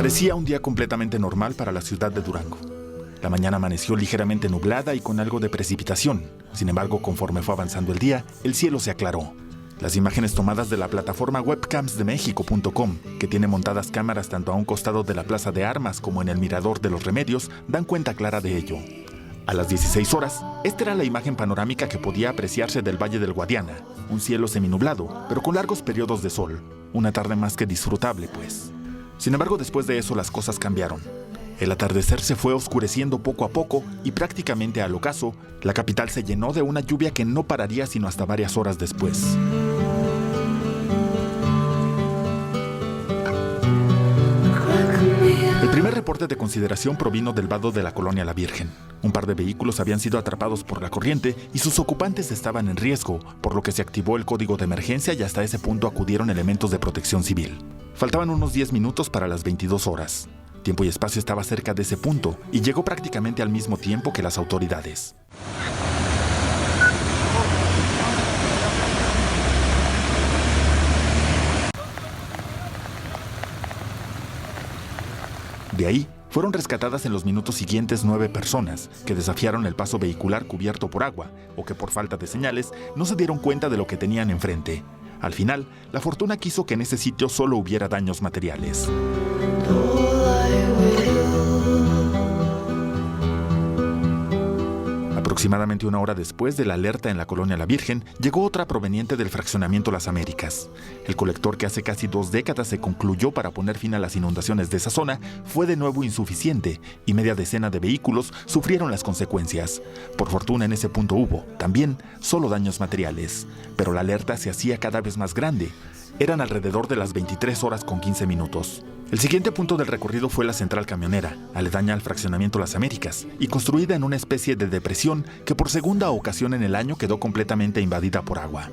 Parecía un día completamente normal para la ciudad de Durango. La mañana amaneció ligeramente nublada y con algo de precipitación. Sin embargo, conforme fue avanzando el día, el cielo se aclaró. Las imágenes tomadas de la plataforma webcamsdemexico.com, que tiene montadas cámaras tanto a un costado de la Plaza de Armas como en el Mirador de los Remedios, dan cuenta clara de ello. A las 16 horas, esta era la imagen panorámica que podía apreciarse del Valle del Guadiana. Un cielo seminublado, pero con largos periodos de sol. Una tarde más que disfrutable, pues. Sin embargo, después de eso las cosas cambiaron. El atardecer se fue oscureciendo poco a poco y prácticamente al ocaso, la capital se llenó de una lluvia que no pararía sino hasta varias horas después. El primer reporte de consideración provino del vado de la colonia La Virgen. Un par de vehículos habían sido atrapados por la corriente y sus ocupantes estaban en riesgo, por lo que se activó el código de emergencia y hasta ese punto acudieron elementos de protección civil. Faltaban unos 10 minutos para las 22 horas. Tiempo y espacio estaba cerca de ese punto y llegó prácticamente al mismo tiempo que las autoridades. De ahí, fueron rescatadas en los minutos siguientes 9 personas que desafiaron el paso vehicular cubierto por agua o que por falta de señales no se dieron cuenta de lo que tenían enfrente. Al final, la fortuna quiso que en ese sitio solo hubiera daños materiales. Aproximadamente una hora después de la alerta en la colonia La Virgen, llegó otra proveniente del fraccionamiento Las Américas. El colector que hace casi 2 décadas se concluyó para poner fin a las inundaciones de esa zona fue de nuevo insuficiente y media decena de vehículos sufrieron las consecuencias. Por fortuna en ese punto hubo, también, solo daños materiales, pero la alerta se hacía cada vez más grande. Eran alrededor de las 23 horas con 15 minutos. El siguiente punto del recorrido fue la central camionera, aledaña al fraccionamiento Las Américas, y construida en una especie de depresión que por segunda ocasión en el año quedó completamente invadida por agua.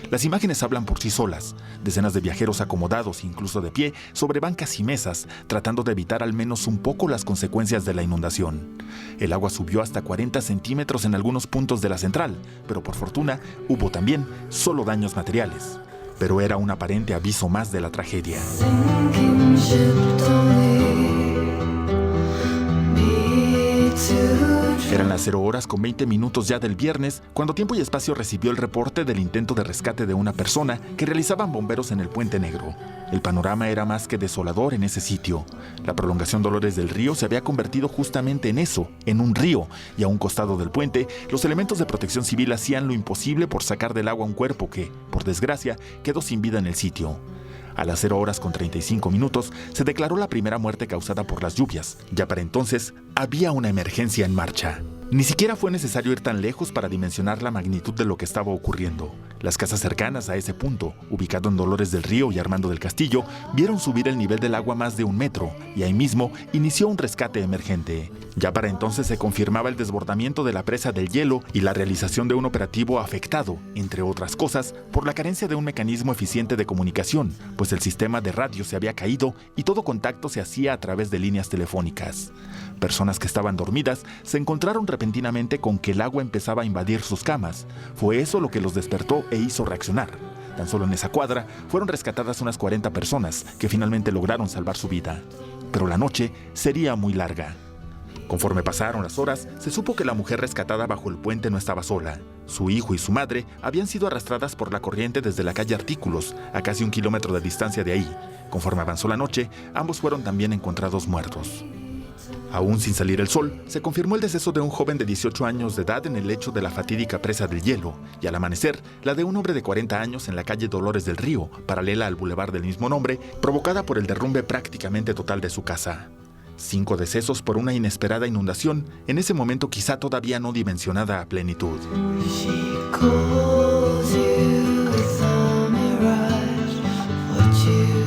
Las imágenes hablan por sí solas, decenas de viajeros acomodados, incluso de pie, sobre bancas y mesas, tratando de evitar al menos un poco las consecuencias de la inundación. El agua subió hasta 40 centímetros en algunos puntos de la central, pero por fortuna hubo también solo daños materiales. Pero era un aparente aviso más de la tragedia. Eran las 0 horas con 20 minutos ya del viernes cuando Tiempo y Espacio recibió el reporte del intento de rescate de una persona que realizaban bomberos en el Puente Negro. El panorama era más que desolador en ese sitio. La prolongación Dolores del Río se había convertido justamente en eso, en un río, y a un costado del puente, los elementos de protección civil hacían lo imposible por sacar del agua un cuerpo que, por desgracia, quedó sin vida en el sitio. A las 0 horas con 35 minutos se declaró la primera muerte causada por las lluvias. Ya para entonces, había una emergencia en marcha. Ni siquiera fue necesario ir tan lejos para dimensionar la magnitud de lo que estaba ocurriendo. Las casas cercanas a ese punto, ubicado en Dolores del Río y Armando del Castillo, vieron subir el nivel del agua más de 1 metro y ahí mismo inició un rescate emergente. Ya para entonces se confirmaba el desbordamiento de la presa del Hielo y la realización de un operativo afectado, entre otras cosas, por la carencia de un mecanismo eficiente de comunicación, pues el sistema de radio se había caído y todo contacto se hacía a través de líneas telefónicas. Personas que estaban dormidas se encontraron repentinamente con que el agua empezaba a invadir sus camas. Fue eso lo que los despertó e hizo reaccionar. Tan solo en esa cuadra fueron rescatadas unas 40 personas que finalmente lograron salvar su vida. Pero la noche sería muy larga. Conforme pasaron las horas, se supo que la mujer rescatada bajo el puente no estaba sola. Su hijo y su madre habían sido arrastradas por la corriente desde la calle Artículos, a casi 1 kilómetro de distancia de ahí. Conforme avanzó la noche, ambos fueron también encontrados muertos. Aún sin salir el sol, se confirmó el deceso de un joven de 18 años de edad en el lecho de la fatídica presa del Hielo, y al amanecer, la de un hombre de 40 años en la calle Dolores del Río, paralela al bulevar del mismo nombre, provocada por el derrumbe prácticamente total de su casa. 5 decesos por una inesperada inundación, en ese momento quizá todavía no dimensionada a plenitud.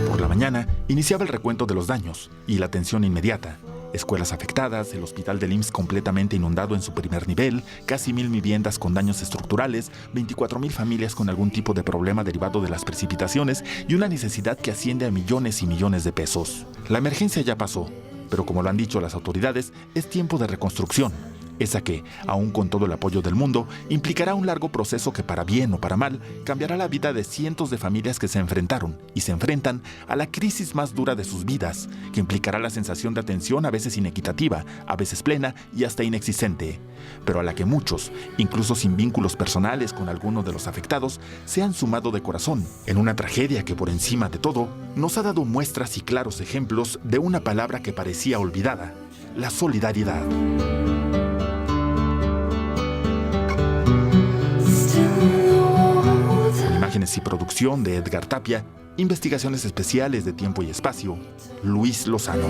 Por la mañana, iniciaba el recuento de los daños y la atención inmediata. Escuelas afectadas, el hospital del IMSS completamente inundado en su primer nivel, casi 1,000 viviendas con daños estructurales, 24,000 familias con algún tipo de problema derivado de las precipitaciones y una necesidad que asciende a millones y millones de pesos. La emergencia ya pasó, pero como lo han dicho las autoridades, es tiempo de reconstrucción. Esa que, aun con todo el apoyo del mundo, implicará un largo proceso que para bien o para mal cambiará la vida de cientos de familias que se enfrentaron y se enfrentan a la crisis más dura de sus vidas, que implicará la sensación de atención a veces inequitativa, a veces plena y hasta inexistente, pero a la que muchos, incluso sin vínculos personales con alguno de los afectados, se han sumado de corazón, en una tragedia que por encima de todo nos ha dado muestras y claros ejemplos de una palabra que parecía olvidada: la solidaridad. Con imágenes y producción de Edgar Tapia, investigaciones especiales de Tiempo y Espacio, Luis Lozano.